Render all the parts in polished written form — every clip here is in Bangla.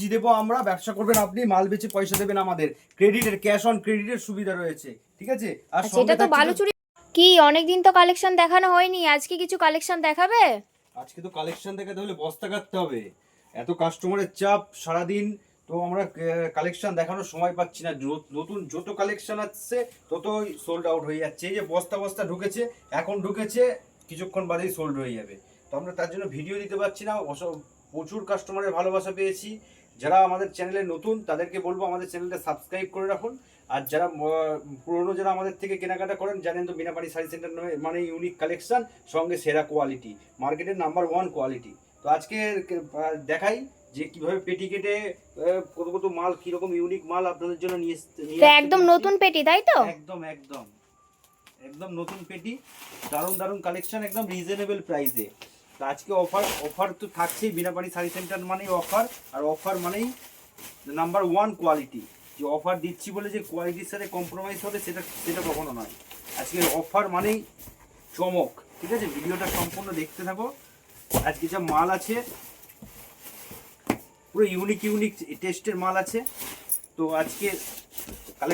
পুঁজি দেবো আমরা, ব্যবসা করবেন আপনি, মাল বেচে পয়সা দেবেন আমাদের, ক্রেডিটের ক্যাশ অন ক্রেডিটের সুবিধা রয়েছে, ঠিক আছে। আর আচ্ছা, সঙ্গে এটা তো বালুচুরি। কি অনেকদিন তো কালেকশন দেখানো হয়নি, আজকে কিছু কালেকশন দেখাবে? আজকে তো কালেকশন দেখাতে হলে বস্তা কাটতে হবে, এত কাস্টমারের চাপ সারাদিন, তো আমরা কালেকশন দেখানোর সময় পাচ্ছি না। নতুন যত কালেকশন আসছে ততই সোল্ড আউট হয়ে যাচ্ছে। এই যে বস্তা বস্তা ঢুকেছে, এখন ঢুকেছে, কিছুক্ষণ বাদেই সোল্ড হয়ে যাবে। তো আমরা তার জন্য ভিডিও দিতে পারছি না। প্রচুর কাস্টমারের ভালোবাসা পেয়েছি। যারা আমাদের চ্যানেলে নতুন তাদেরকে বলবো আমাদের চ্যানেলটা সাবস্ক্রাইব করে রাখুন। আর যারা পুরনো, যারা আমাদের থেকে কেনাকাটা করেন, জানেন তো বিনাপানি শাড়ি সেন্টার মানে ইউনিক কালেকশন, সঙ্গে সেরা কোয়ালিটি, মার্কেটের নাম্বার 1 কোয়ালিটি। তো আজকে দেখাই যে কিভাবে পেটি কেটে কত কত মাল, কিরকম ইউনিক মাল আপনাদের জন্য নিয়ে তো একদম নতুন পেটি, তাই তো? একদম একদম একদম নতুন পেটি, দারুণ দারুণ কালেকশন, একদম রিজনেবল প্রাইসে। তো আজকে অফার তো থাকছেই, বিনাপানি শাড়ি সেন্টার মানেই অফার, আর অফার মানেই নাম্বার 1 কোয়ালিটি। যে অফার দিচ্ছি বলে যে কোয়ালিটির সাথে কম্প্রোমাইজ হবে সেটা সেটা কখনো নয়। আজকে অফার মানেই চমক, ঠিক আছে। ভিডিওটা সম্পূর্ণ দেখতে থাকো। আজকে যা মাল আছে পুরো ইউনিক ইউনিক টেস্টের মাল আছে। তো আজকে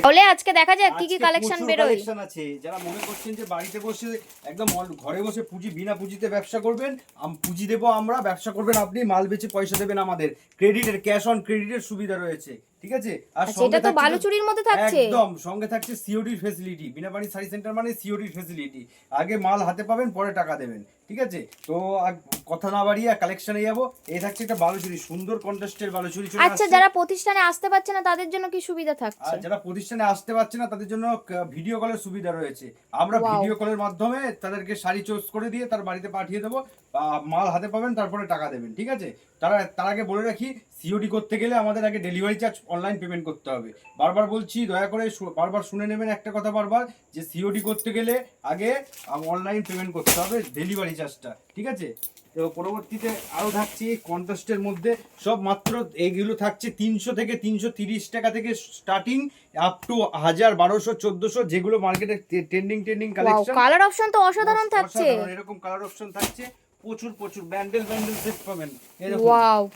তাহলে আজকে দেখা যাক কি কি কালেকশন বেরোয়। কালেকশন আছে। যারা মনে করছেন যে বাড়িতে বসে একদম ঘরে বসে বিনা পুঁজিতে ব্যবসা করবেন, পুঁজি দেবো আমরা, ব্যবসা করবেন আপনি, মাল বেচে পয়সা দেবেন আমাদের, ক্রেডিটের ক্যাশ অন ক্রেডিটের সুবিধা রয়েছে, ঠিক আছে। আর এটা তো বালুচুরির মধ্যে থাকছে। একদম সঙ্গে থাকছে COD facility. Binapani sari centre মানে সিওডি ফ্যাসিলিটি, আগে মাল হাতে পাবেন, পরে টাকা দেবেন, ঠিক আছে। তো কথা না বাড়িয়ে কালেকশনে যাবো। এই থাকছে একটা বালুচুরি, সুন্দর কন্ট্রাস্টের বালুচুরি চলে আচ্ছা, আসছে। যারা প্রতিষ্ঠানে আসতে পারছে না তাদের জন্য কি সুবিধা থাকছে? আর যারা প্রতিষ্ঠানে আসতে পারছে না তাদের জন্য ভিডিও কলের সুবিধা রয়েছে। আমরা ভিডিও কলের মাধ্যমে তাদেরকে শাড়ি চয়েস করে দিয়ে তার বাড়িতে পাঠিয়ে দেবো, মাল হাতে পাবেন, তারপরে টাকা দেবেন, ঠিক আছে। তার আগে বলে রাখি, সিওডি করতে গেলে আমাদের আগে ডেলিভারি চার্জ অনলাইন পেমেন্ট করতে হবে। বারবার বলছি, দয়া করে বারবার শুনে নেবেন একটা কথা বারবার, যে সিওডি করতে গেলে আগে অনলাইন পেমেন্ট করতে হবে, ডেলিভারি চার্জটা, ঠিক আছে। তো পরবর্তীতে আরও থাকছে কন্ট্রাস্টের মধ্যে, সব মাত্র এইগুলো থাকছে 300 থেকে 330 টাকা থেকে স্টার্টিং, আপ টু 1000, 1200, 1400, যেগুলো মার্কেটে ট্রেন্ডিং কালেকশন। কালার অপশন তো অসাধারণ থাকছে। এরকম কালার অপশন থাকছে প্রচুর প্রচুর, ব্যান্ডেল সেট পাবেন এরকম।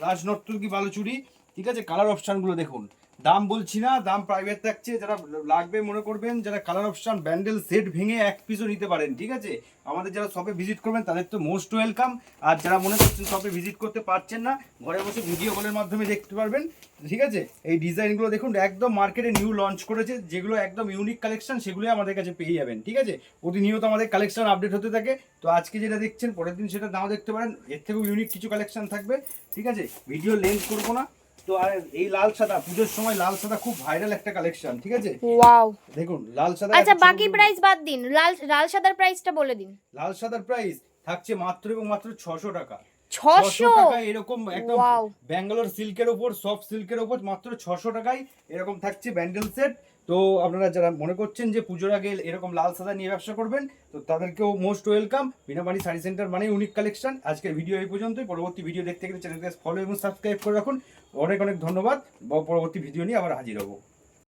রাজনর্তকী বালুচুরি, ঠিক আছে। কালার অপশন গুলো দেখুন, দাম বলছি না, দাম প্রাইভেট থাকছে। যারা লাগবে মনে করবেন, যারা কালার অপশন ব্যান্ডেল সেট ভেঙে এক পিসও নিতে পারেন, ঠিক আছে। আমাদের যারা শপে ভিজিট করবেন তাদের তো মোস্ট ওয়েলকাম। আর যারা মনে করছেন শপে ভিজিট করতে পারছেন না, ঘরে বসে ভিডিও কলের মাধ্যমে দেখতে পারবেন, ঠিক আছে। এই ডিজাইনগুলো দেখুন, একদম মার্কেটে নিউ লঞ্চ করেছে, যেগুলো একদম ইউনিক কালেকশন, সেগুলো আমাদের কাছে পেয়ে যাবেন, ঠিক আছে। প্রতিনিয়ত আমাদের কালেকশন আপডেট হতে থাকে। তো আজকে যেটা দেখছেন, পরের দিন সেটা নাও দেখতে পারেন, এর থেকেও ইউনিক কিছু কালেকশন থাকবে, ঠিক আছে। ভিডিও লেন্থ করবো না। তো আর এই লাল সাদা, পুজোর সময় লাল সাদা খুব ভাইরাল একটা কালেকশন, ঠিক আছে। ওয়াও, দেখুন লাল সাদা। আচ্ছা, বাকি প্রাইস বাদ দিন, লাল সাদার প্রাইসটা বলে দিন। লাল সাদার প্রাইস থাকছে মাত্র এবং মাত্র 600 টাকা। 600 টাকা, এরকম একদম ব্যাঙ্গালোর সিল্কের উপর, সফট সিল্কের উপর মাত্র 600 টাকায় এরকম থাকছে ব্যান্ডেল সেট। তো আপনারা যারা মনে করছেন যে পুজোর আগে এরকম লাল সাদা নিয়ে ব্যবসা করবেন, তো তাদেরকেও most welcome. Binapani sari centre মানে ইউনিক কালেকশন। আজকের ভিডিও এই পর্যন্তই। পরবর্তী ভিডিও দেখতে গেলে চ্যানেলকে ফলো এবং সাবস্ক্রাইব করে রাখুন। অনেক অনেক ধন্যবাদ। পরবর্তী ভিডিও নিয়ে আবার হাজির হবো।